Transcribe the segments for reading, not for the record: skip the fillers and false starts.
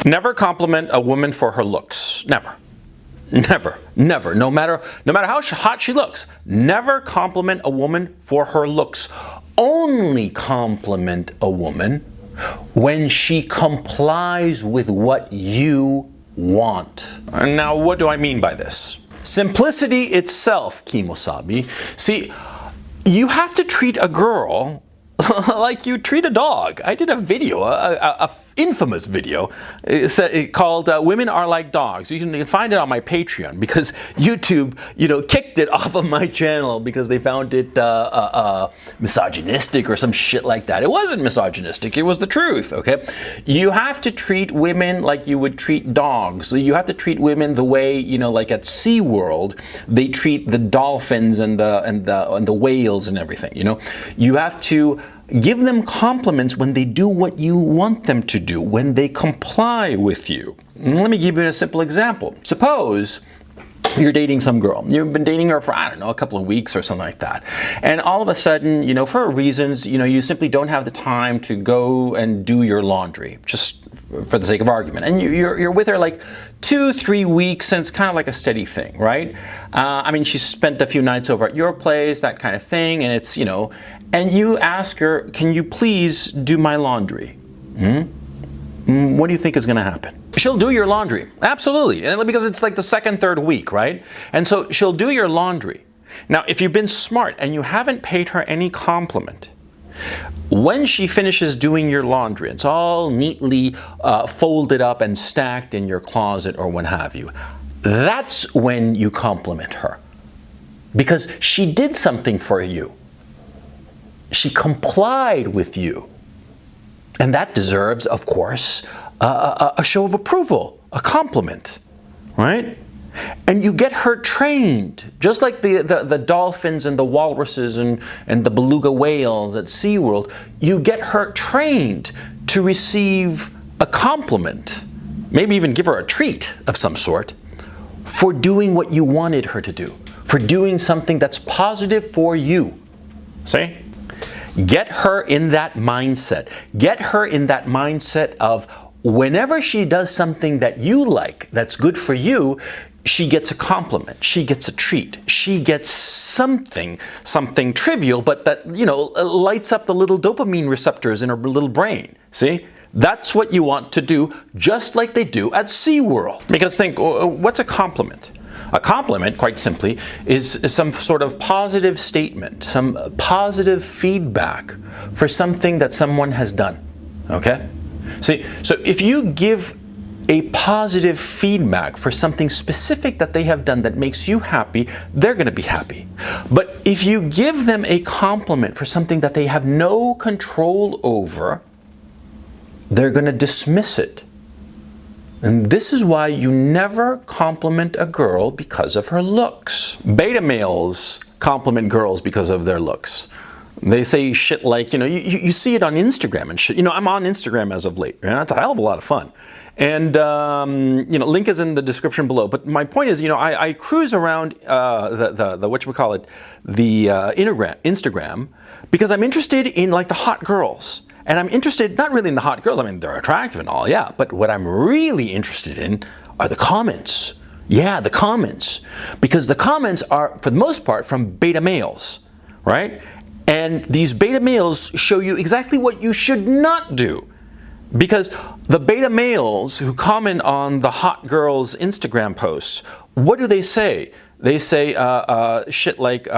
Never compliment a woman for her looks. Never. Never, never, no matter how hot she looks, never compliment a woman for her looks. Only compliment a woman when she complies with what you want. Now, what do I mean by this? Simplicity itself, Kimosabi. See, you have to treat a girl like you treat a dog. I did a video, a infamous video called "Women Are Like Dogs." You can find it on my Patreon because YouTube, kicked it off of my channel because they found it misogynistic or some shit like that. It wasn't misogynistic. It was the truth. Okay, you have to treat women like you would treat dogs. So you have to treat women the way like at SeaWorld they treat the dolphins and the whales and everything. You have to give them compliments when they do what you want them to do, when they comply with you. Let me give you a simple example. Suppose you're dating some girl. You've been dating her for, I don't know, a couple of weeks or something like that. And all of a sudden, for reasons, you simply don't have the time to go and do your laundry, just for the sake of argument. And you're with her like 2-3 weeks, and it's kind of like a steady thing, right? She spent a few nights over at your place, that kind of thing, and it's, and you ask her, can you please do my laundry? What do you think is going to happen? She'll do your laundry. Absolutely. And because it's like the second, third week, right? And so she'll do your laundry. Now, if you've been smart and you haven't paid her any compliment, when she finishes doing your laundry, it's all neatly folded up and stacked in your closet or what have you. That's when you compliment her. Because she did something for you. She complied with you. And that deserves, of course, a show of approval, a compliment, right? And you get her trained, just like the dolphins and the walruses and the beluga whales at SeaWorld. You get her trained to receive a compliment, maybe even give her a treat of some sort, for doing what you wanted her to do, for doing something that's positive for you. See? Get her in that mindset. Get her in that mindset of whenever she does something that you like, that's good for you, she gets a compliment, she gets a treat, she gets something trivial, but that, lights up the little dopamine receptors in her little brain. See? That's what you want to do, just like they do at SeaWorld. Because think, what's a compliment? A compliment, quite simply, is some sort of positive statement, some positive feedback for something that someone has done. Okay? See, so if you give a positive feedback for something specific that they have done that makes you happy, they're going to be happy. But if you give them a compliment for something that they have no control over, they're going to dismiss it. And this is why you never compliment a girl because of her looks. Beta males compliment girls because of their looks. They say shit like, you see it on Instagram and shit. I'm on Instagram as of late, and it's a hell of a lot of fun. And, link is in the description below. But my point is, I cruise around the Instagram because I'm interested in like the hot girls. And I'm interested, not really in the hot girls, they're attractive and all, yeah, but what I'm really interested in are the comments. Yeah, the comments. Because the comments are, for the most part, from beta males, right? And these beta males show you exactly what you should not do. Because the beta males who comment on the hot girls' Instagram posts, what do they say? They say shit like,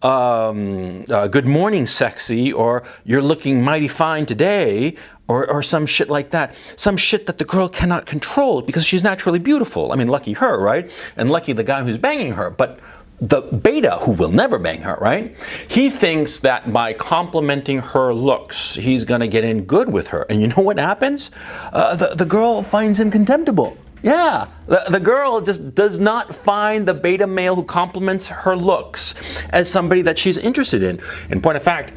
good morning, sexy, or you're looking mighty fine today, or some shit like that. Some shit that the girl cannot control because she's naturally beautiful. Lucky her, right? And lucky the guy who's banging her. But the beta, who will never bang her, right? He thinks that by complimenting her looks, he's gonna get in good with her. And you know what happens? The girl finds him contemptible. Yeah, the girl just does not find the beta male who compliments her looks as somebody that she's interested in. In point of fact,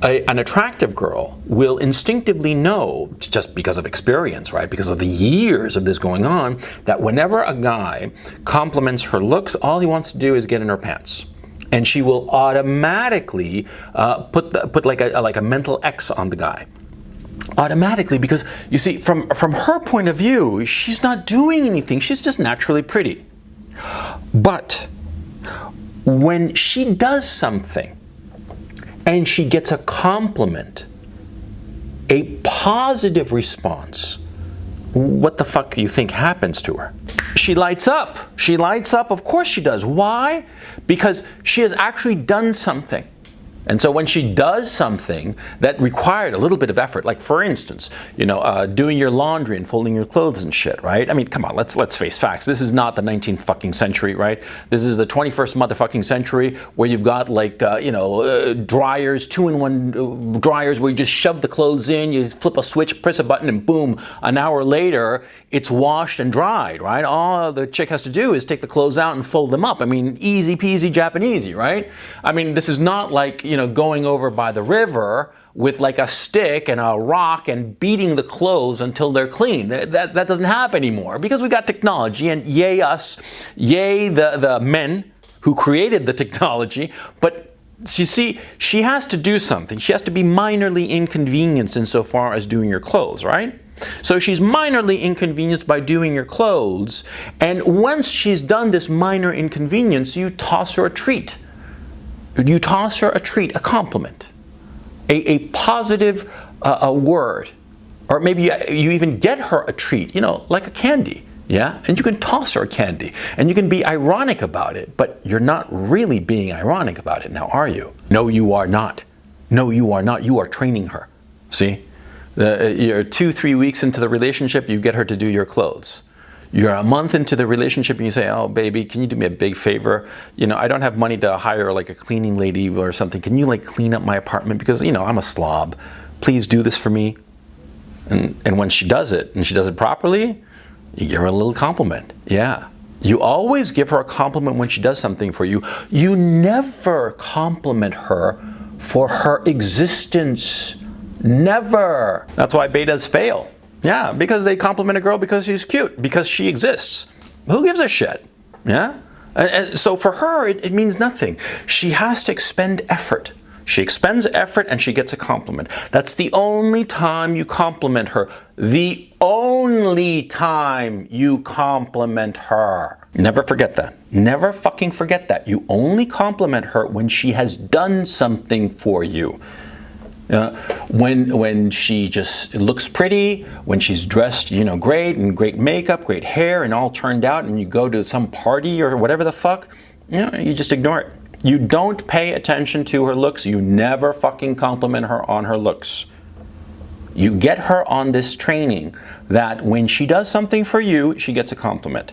an attractive girl will instinctively know, just because of experience, right, because of the years of this going on, that whenever a guy compliments her looks, all he wants to do is get in her pants. And she will automatically put like a mental X on the guy. Automatically, because you see, from her point of view, she's not doing anything. She's just naturally pretty. But when she does something and she gets a compliment, a positive response, what the fuck do you think happens to her? She lights up. She lights up. Of course she does. Why? Because she has actually done something. And so when she does something that required a little bit of effort, like for instance, doing your laundry and folding your clothes and shit, right? I mean, come on, let's face facts. This is not the 19th fucking century, right? This is the 21st motherfucking century where you've got like, dryers, 2-in-1 dryers where you just shove the clothes in, you flip a switch, press a button, and boom, an hour later, it's washed and dried, right? All the chick has to do is take the clothes out and fold them up. I mean, easy peasy Japanesey, right? I mean, this is not like, going over by the river with like a stick and a rock and beating the clothes until they're clean. That doesn't happen anymore because we got technology, and yay us, yay the men who created the technology. But you see, she has to do something. She has to be minorly inconvenienced insofar as doing your clothes, right? So she's minorly inconvenienced by doing your clothes, and once she's done this minor inconvenience, you toss her a treat. You toss her a treat, a compliment, a positive a word, or maybe you even get her a treat, like a candy, yeah? And you can toss her a candy, and you can be ironic about it, but you're not really being ironic about it now, are you? No, you are not. No, you are not. You are training her, see? You're 2-3 weeks into the relationship, you get her to do your clothes. You're a month into the relationship and you say, oh, baby, can you do me a big favor? I don't have money to hire like a cleaning lady or something. Can you like clean up my apartment? Because, I'm a slob. Please do this for me. And when she does it, and she does it properly, you give her a little compliment. Yeah. You always give her a compliment when she does something for you. You never compliment her for her existence. Never. That's why betas fail. Yeah, because they compliment a girl because she's cute, because she exists. Who gives a shit? Yeah? And so for her, it means nothing. She has to expend effort. She expends effort and she gets a compliment. That's the only time you compliment her. The only time you compliment her. Never forget that. Never fucking forget that. You only compliment her when she has done something for you. When she just looks pretty, when she's dressed, great, and great makeup, great hair, and all turned out, and you go to some party or whatever the fuck, you just ignore it. You don't pay attention to her looks. You never fucking compliment her on her looks. You get her on this training that when she does something for you, she gets a compliment.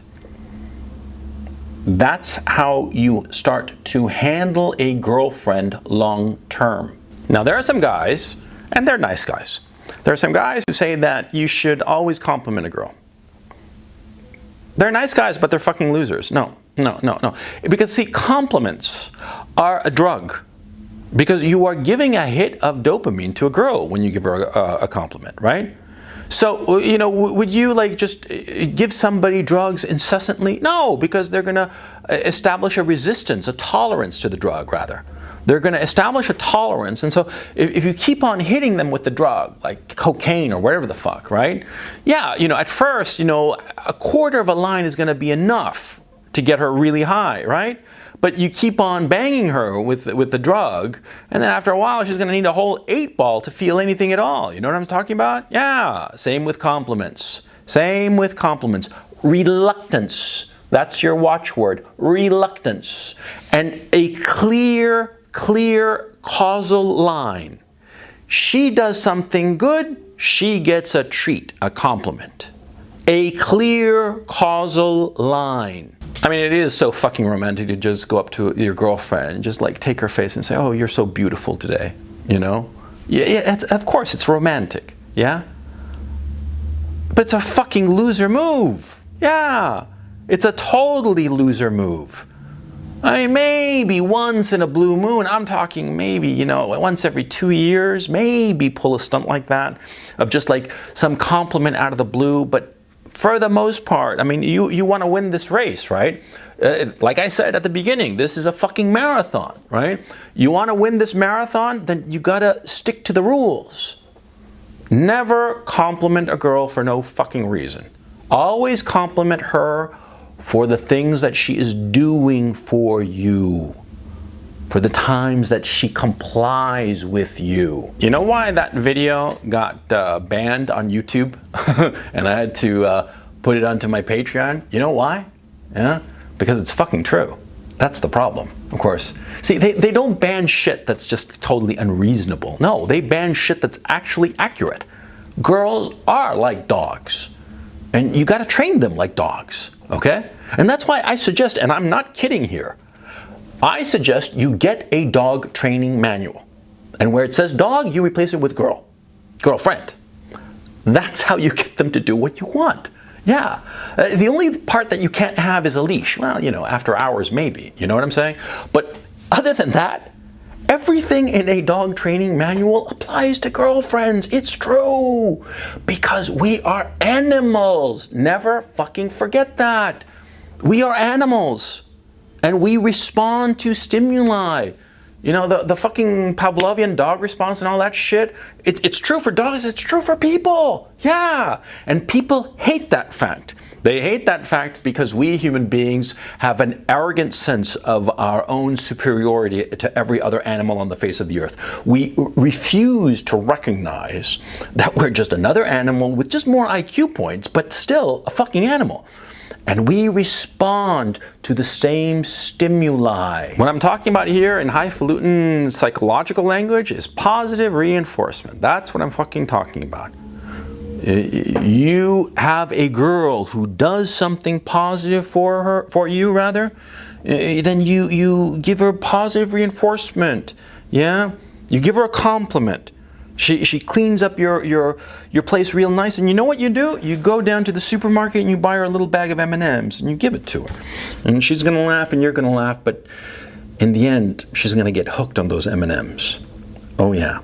That's how you start to handle a girlfriend long term. Now, there are some guys, and they're nice guys. There are some guys who say that you should always compliment a girl. They're nice guys, but they're fucking losers. No. Because, see, compliments are a drug. Because you are giving a hit of dopamine to a girl when you give her a compliment, right? So, would you like just give somebody drugs incessantly? No, because they're going to establish a resistance, a tolerance to the drug, rather. They're going to establish a tolerance. And so if you keep on hitting them with the drug, like cocaine or whatever the fuck, right? Yeah, at first, a quarter of a line is going to be enough to get her really high, right? But you keep on banging her with the drug, and then after a while, she's going to need a whole 8-ball to feel anything at all. You know what I'm talking about? Yeah, same with compliments. Same with compliments. Reluctance. That's your watchword. Reluctance. And a clear causal line. She does something good, she gets a treat, a compliment. A clear causal line. I mean, it is so fucking romantic to just go up to your girlfriend and just like take her face and say, oh, you're so beautiful today, Yeah, of course it's romantic, yeah? But it's a fucking loser move. Yeah, it's a totally loser move. I mean, maybe once in a blue moon, I'm talking maybe, once every 2 years, maybe pull a stunt like that of just like some compliment out of the blue. But for the most part, I mean, you want to win this race, right? Like I said at the beginning, this is a fucking marathon, right? You want to win this marathon, then you got to stick to the rules. Never compliment a girl for no fucking reason. Always compliment her for the things that she is doing for you, for the times that she complies with you. You know why that video got banned on YouTube and I had to put it onto my Patreon? You know why? Yeah? Because it's fucking true. That's the problem, of course. See, they don't ban shit that's just totally unreasonable. No, they ban shit that's actually accurate. Girls are like dogs. And you gotta train them like dogs, okay? And that's why I suggest, and I'm not kidding here, I suggest you get a dog training manual. And where it says dog, you replace it with girl. Girlfriend. That's how you get them to do what you want. Yeah. The only part that you can't have is a leash. Well, you know, after hours maybe. You know what I'm saying? But other than that, everything in a dog training manual applies to girlfriends. It's true. Because we are animals. Never fucking forget that. We are animals. And we respond to stimuli. You know, the fucking Pavlovian dog response and all that shit, it's true for dogs, it's true for people. Yeah. And people hate that fact. They hate that fact because we human beings have an arrogant sense of our own superiority to every other animal on the face of the earth. We refuse to recognize that we're just another animal with just more IQ points, but still a fucking animal. And we respond to the same stimuli. What I'm talking about here in highfalutin psychological language is positive reinforcement. That's what I'm fucking talking about. You have a girl who does something positive for you, then you give her positive reinforcement. Yeah? You give her a compliment. She cleans up your place real nice, and you know what you do? You go down to the supermarket and you buy her a little bag of M&Ms and you give it to her. And she's gonna laugh and you're gonna laugh, but in the end, she's gonna get hooked on those M&Ms. Oh yeah.